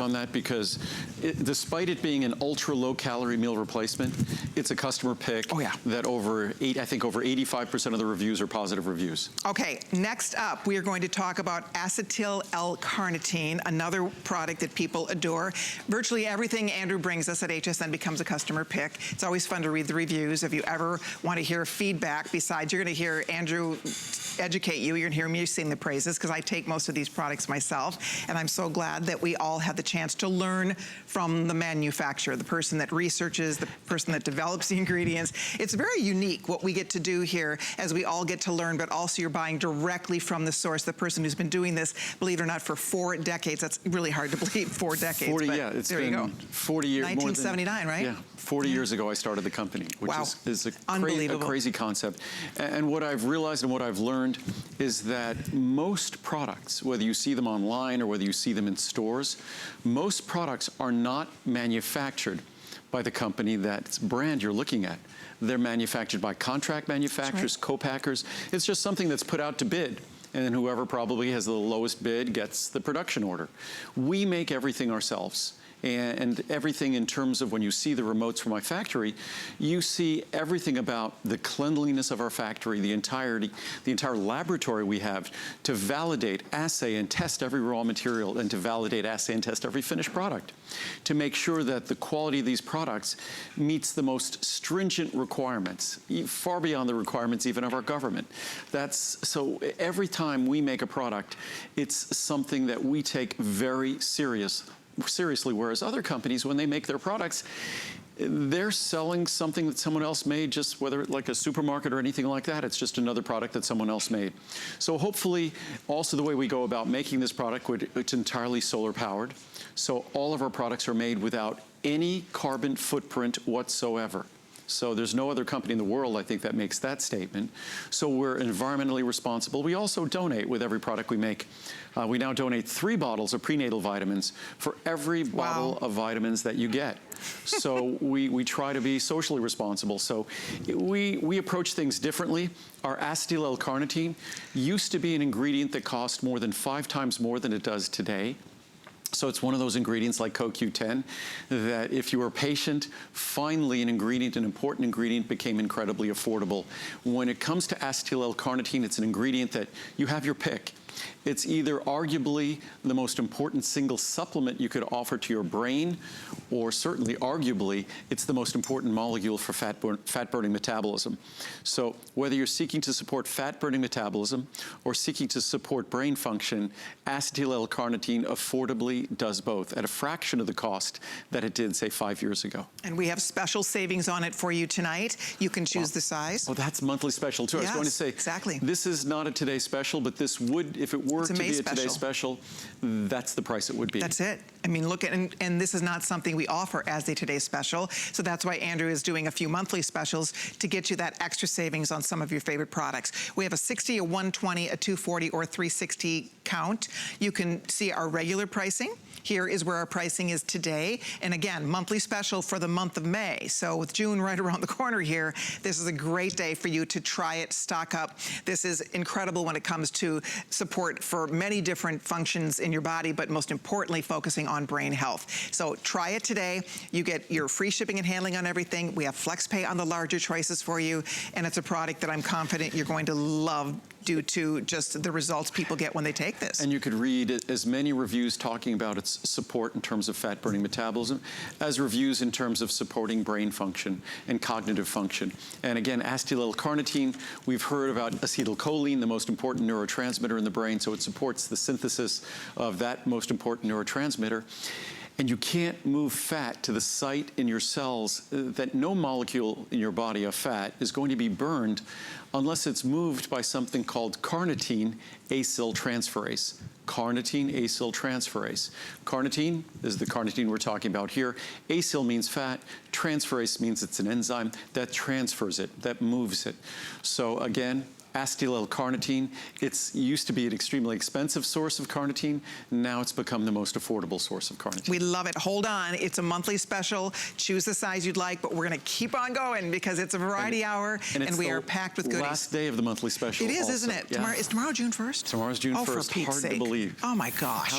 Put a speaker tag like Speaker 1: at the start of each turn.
Speaker 1: on that because despite it being an ultra low calorie meal replacement, it's a customer pick.
Speaker 2: Oh, yeah.
Speaker 1: That I think over 85% of the reviews are positive reviews.
Speaker 2: Okay, next up, we are going to talk about Acetyl L-Carnitine, another product that people adore. Virtually everything Andrew brings us at HSN becomes a customer pick. It's always fun to read the reviews. If you ever want to hear feedback, besides you're going to hear Andrew educate you, you're going to hear me sing the praises because I take most of these products myself, and I'm so glad that we all have the chance to learn from the manufacturer, the person that researches, the person that develops the ingredients. It's very unique what we get to do here as we all get to learn, but also you're buying directly from the source, the person who's been doing this, believe it or not, for 4 decades. That's really hard to believe, 4 decades.
Speaker 1: 40, yeah, it's
Speaker 2: there
Speaker 1: been
Speaker 2: you go.
Speaker 1: 40 years.
Speaker 2: 1979, right?
Speaker 1: Yeah, 40 years ago I started the company, which is a crazy concept. And what I've realized and what I've learned is that most products, whether you see them online or whether you see them in stores, most products are not manufactured by the company that's brand you're looking at. They're manufactured by contract manufacturers, co-packers. It's just something that's put out to bid. And then whoever probably has the lowest bid gets the production order. We make everything ourselves. And everything in terms of when you see the remotes from my factory, you see everything about the cleanliness of our factory, the entire laboratory we have to validate, assay, and test every raw material, and to validate, assay, and test every finished product, to make sure that the quality of these products meets the most stringent requirements, far beyond the requirements even of our government. So every time we make a product, it's something that we take very seriously, whereas other companies, when they make their products, they're selling something that someone else made, just whether like a supermarket or anything like that. It's just another product that someone else made. So hopefully, also the way we go about making this product, it's entirely solar powered. So all of our products are made without any carbon footprint whatsoever. So there's no other company in the world, I think, that makes that statement. So we're environmentally responsible. We also donate with every product we make. We now donate 3 bottles of prenatal vitamins for every bottle of vitamins that you get. So we try to be socially responsible. So we approach things differently. Our acetyl L-carnitine used to be an ingredient that cost more than 5 times more than it does today. So it's one of those ingredients like CoQ10 that if you were patient, finally an important ingredient became incredibly affordable. When it comes to acetyl L-carnitine, it's an ingredient that you have your pick. It's either arguably the most important single supplement you could offer to your brain, or certainly arguably it's the most important molecule for fat-burning metabolism. So whether you're seeking to support fat-burning metabolism or seeking to support brain function, acetyl L-carnitine affordably does both at a fraction of the cost that it did, say, 5 years ago.
Speaker 2: And we have special savings on it for you tonight. You can choose the size.
Speaker 1: Oh, that's monthly special too.
Speaker 2: Yes,
Speaker 1: I was going to say,
Speaker 2: exactly.
Speaker 1: This is not a Today Special, but this would, if it were to be a Today Special, that's the price it would be.
Speaker 2: That's it. I mean, look at, and this is not something we offer as a Today Special. So that's why Andrew is doing a few monthly specials to get you that extra savings on some of your favorite products. We have a 60, a 120, a 240, or a 360 count. You can see our regular pricing. Here is where our pricing is today. And again, monthly special for the month of May. So with June right around the corner here, this is a great day for you to try it, stock up. This is incredible when it comes to support for many different functions in your body, but most importantly, focusing on brain health. So try it today. You get your free shipping and handling on everything. We have FlexPay on the larger choices for you. And it's a product that I'm confident you're going to love due to just the results people get when they take this.
Speaker 1: And you could read as many reviews talking about its support in terms of fat-burning metabolism as reviews in terms of supporting brain function and cognitive function. And again, acetyl L-carnitine, we've heard about acetylcholine, the most important neurotransmitter in the brain, so it supports the synthesis of that most important neurotransmitter. And you can't move fat to the site in your cells that no molecule in your body of fat is going to be burned unless it's moved by something called carnitine acyl transferase. Carnitine acyl transferase. Carnitine is the carnitine we're talking about here. Acyl means fat. Transferase means it's an enzyme that transfers it, that moves it. So again, acetyl L-carnitine, it used to be an extremely expensive source of carnitine. Now it's become the most affordable source of carnitine.
Speaker 2: We love it. Hold on. It's a monthly special. Choose the size you'd like, but we're going to keep on going because it's a variety hour and we are packed with goodies.
Speaker 1: Last day of the monthly special.
Speaker 2: It is, isn't it?
Speaker 1: Yeah.
Speaker 2: Is tomorrow June 1st?
Speaker 1: Tomorrow's June 1st.
Speaker 2: For Pete's
Speaker 1: Hard
Speaker 2: sake.
Speaker 1: to believe.
Speaker 2: Oh my gosh.